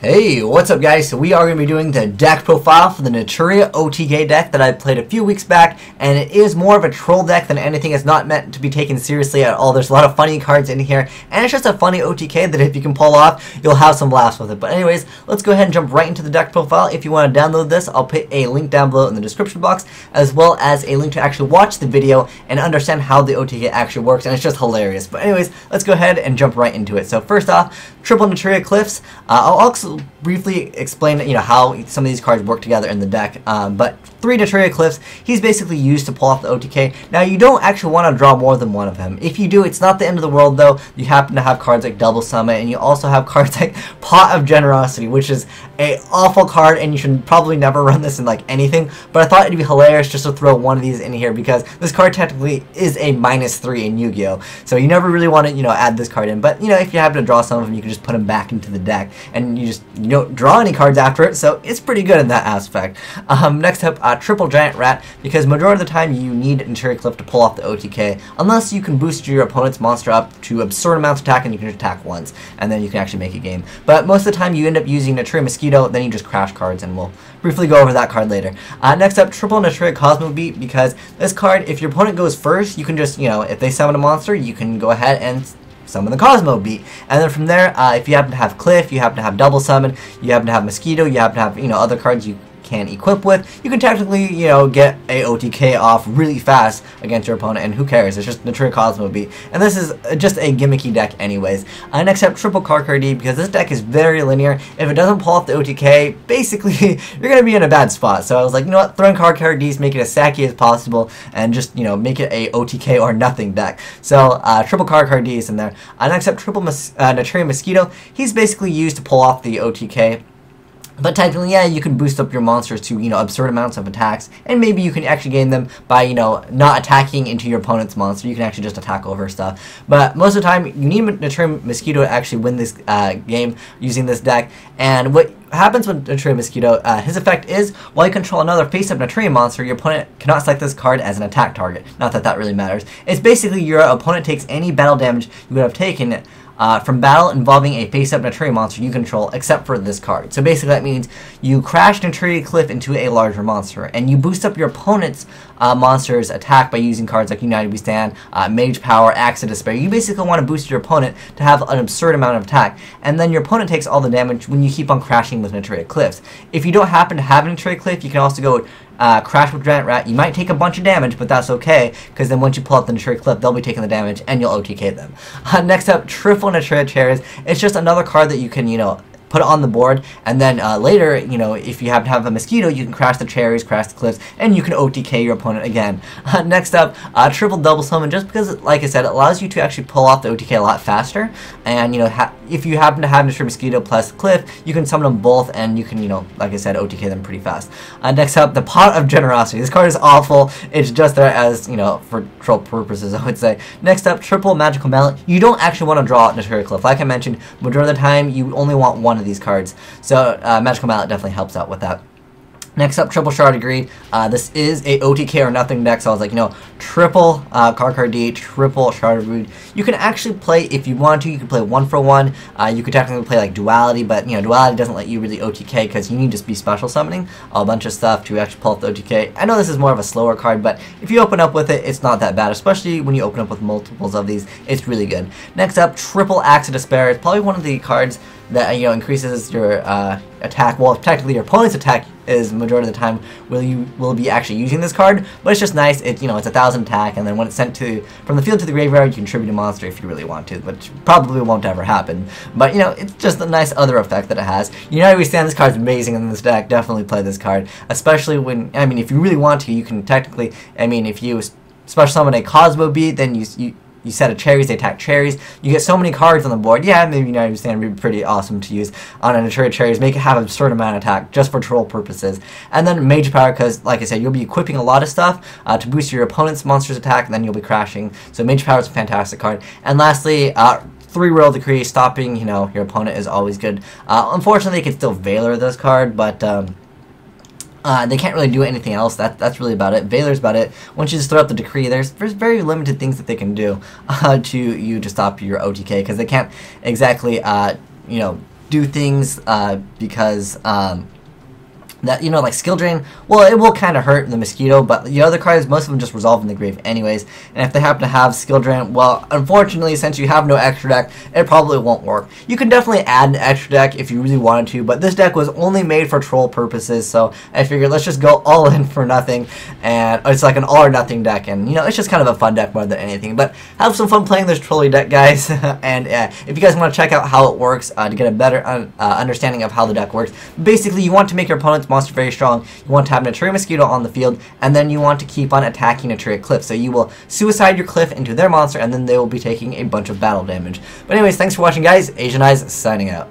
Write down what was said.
Hey, what's up guys? So we are going to be doing the deck profile for the Naturia OTK deck that I played a few weeks back, and it is more of a troll deck than anything. It's not meant to be taken seriously at all. There's a lot of funny cards in here, and it's just a funny OTK that if you can pull off, you'll have some laughs with it. But anyways, let's go ahead and jump right into the deck profile. If you want to download this, I'll put a link down below in the description box, as well as a link to actually watch the video and understand how the OTK actually works, and it's just hilarious. But anyways, let's go ahead and jump right into it. So first off, triple Naturia Cliffs. I'll also briefly explain how some of these cards work together in the deck, but 3 Naturia Cliffs, he's basically used to pull off the OTK. Now you don't actually want to draw more than one of him. If you do, it's not the end of the world though. You happen to have cards like Double Summit, and you also have cards like Pot of Generosity, which is a awful card, and you should probably never run this in like anything, but I thought it'd be hilarious just to throw one of these in here because this card technically is a -3 in Yu-Gi-Oh! So you never really want to add this card in, but if you happen to draw some of them, you can just put them back into the deck, and you don't draw any cards after it, so it's pretty good in that aspect. Next up, triple Giant Rat, because majority of the time you need Naturia Cliff to pull off the OTK, unless you can boost your opponent's monster up to absurd amounts of attack and you can just attack once, and then you can actually make a game. But most of the time you end up using Naturia Mosquito, then you just crash cards, and we'll briefly go over that card later. Next up, triple Naturia Cosmo Beat, because this card, if your opponent goes first, you can just, if they summon a monster, you can go ahead and summon the Cosmo Beat, and then from there, if you happen to have Cliff, you happen to have Double Summon, you happen to have Mosquito, you happen to have other cards you can equip with, you can technically get a OTK off really fast against your opponent, and who cares? It's just Naturia Cosmo Beat, and this is just a gimmicky deck anyways. Next up, triple Karkardi, because this deck is very linear. If it doesn't pull off the OTK, basically you're gonna be in a bad spot. So I was like, you know what, throw in Karkardis, make it as sacky as possible, and just make it a OTK or nothing deck. So triple Karkardis in there. Next up, triple Naturia Mosquito. He's basically used to pull off the OTK. But technically, yeah, you can boost up your monsters to, absurd amounts of attacks, and maybe you can actually gain them by, not attacking into your opponent's monster. You can actually just attack over stuff. But most of the time, you need Naturia Mosquito to actually win this game using this deck. And what happens with Naturia Mosquito, his effect is, while you control another face-up Naturia monster, your opponent cannot select this card as an attack target. Not that that really matters. It's basically your opponent takes any battle damage you would have taken from battle involving a face-up Naturia monster you control, except for this card. So basically that means you crash Naturia Cliff into a larger monster, and you boost up your opponent's monster's attack by using cards like United We Stand, Mage Power, Axe of Despair. You basically want to boost your opponent to have an absurd amount of attack, and then your opponent takes all the damage when you keep on crashing with Naturia Cliffs. If you don't happen to have a Naturia Cliff, you can also go crash with Giant Rat. You might take a bunch of damage, but that's okay, because then once you pull out the Naturia Cliff, they'll be taking the damage, and you'll OTK them. Next up, triple Naturia Cherries. It's just another card that you can, put it on the board, and then later, if you happen to have a Mosquito, you can crash the Cherries, crash the Cliffs, and you can OTK your opponent again. Next up, triple Double Summon, just because, like I said, it allows you to actually pull off the OTK a lot faster, and, if you happen to have Naturia Mosquito plus Cliff, you can summon them both, and you can, like I said, OTK them pretty fast. Next up, the Pot of Generosity. This card is awful. It's just there as, for troll purposes, I would say. Next up, triple Magical Mallet. You don't actually want to draw Naturia Cliff. Like I mentioned, majority of the time, you only want one of these cards. So, Magical Mallet definitely helps out with that. Next up, triple Shard of Greed. This is a OTK or nothing deck, so I was like, triple Karkardi, triple Shard of Greed. You can actually play, if you want to, you can play 1 for 1. You could technically play like Duality, but Duality doesn't let you really OTK because you need to just be special summoning a bunch of stuff to actually pull up the OTK. I know this is more of a slower card, but if you open up with it, it's not that bad, especially when you open up with multiples of these. It's really good. Next up, triple Axe of Despair. It's probably one of the cards that increases your attack. Well, technically your opponent's attack is majority of the time will be actually using this card, but it's just nice. It's it's 1,000 attack, and then when it's sent from the field to the graveyard, you can tribute a monster if you really want to, which probably won't ever happen. But it's just a nice other effect that it has. United We Stand, this card's amazing in this deck. Definitely play this card, especially when if you really want to, you can technically. If you special summon a Cosmo Beat, then you set a Cherries, they attack Cherries. You get so many cards on the board. Yeah, maybe United We Stand would be pretty awesome to use on a Naturia Cherries. Make it have a certain amount of attack just for troll purposes. And then Mage Power, because, like I said, you'll be equipping a lot of stuff to boost your opponent's monster's attack, and then you'll be crashing. So Mage Power is a fantastic card. And lastly, 3 Royal Decree. Stopping, your opponent is always good. Unfortunately, you can still Veiler this card, but they can't really do anything else. That's really about it. Veiler's about it. Once you just throw out the decree, there's very limited things that they can do to stop your OTK, because they can't exactly do things because that, you know, like skill drain, well, it will kind of hurt the mosquito, but the other cards, most of them just resolve in the grave anyways. And if they happen to have skill drain, well, unfortunately, since you have no extra deck, it probably won't work. You can definitely add an extra deck if you really wanted to, but this deck was only made for troll purposes, so I figured let's just go all in for nothing. And it's like an all or nothing deck, and you know, it's just kind of a fun deck more than anything. But have some fun playing this trolly deck, guys. And if you guys want to check out how it works to get a better understanding of how the deck works, basically you want to make your opponent's monster very strong. You want to have Naturia Mosquito on the field, and then you want to keep on attacking Naturia Cliff. So you will suicide your Cliff into their monster, and then they will be taking a bunch of battle damage. But anyways, thanks for watching, guys. Asian Eyes signing out.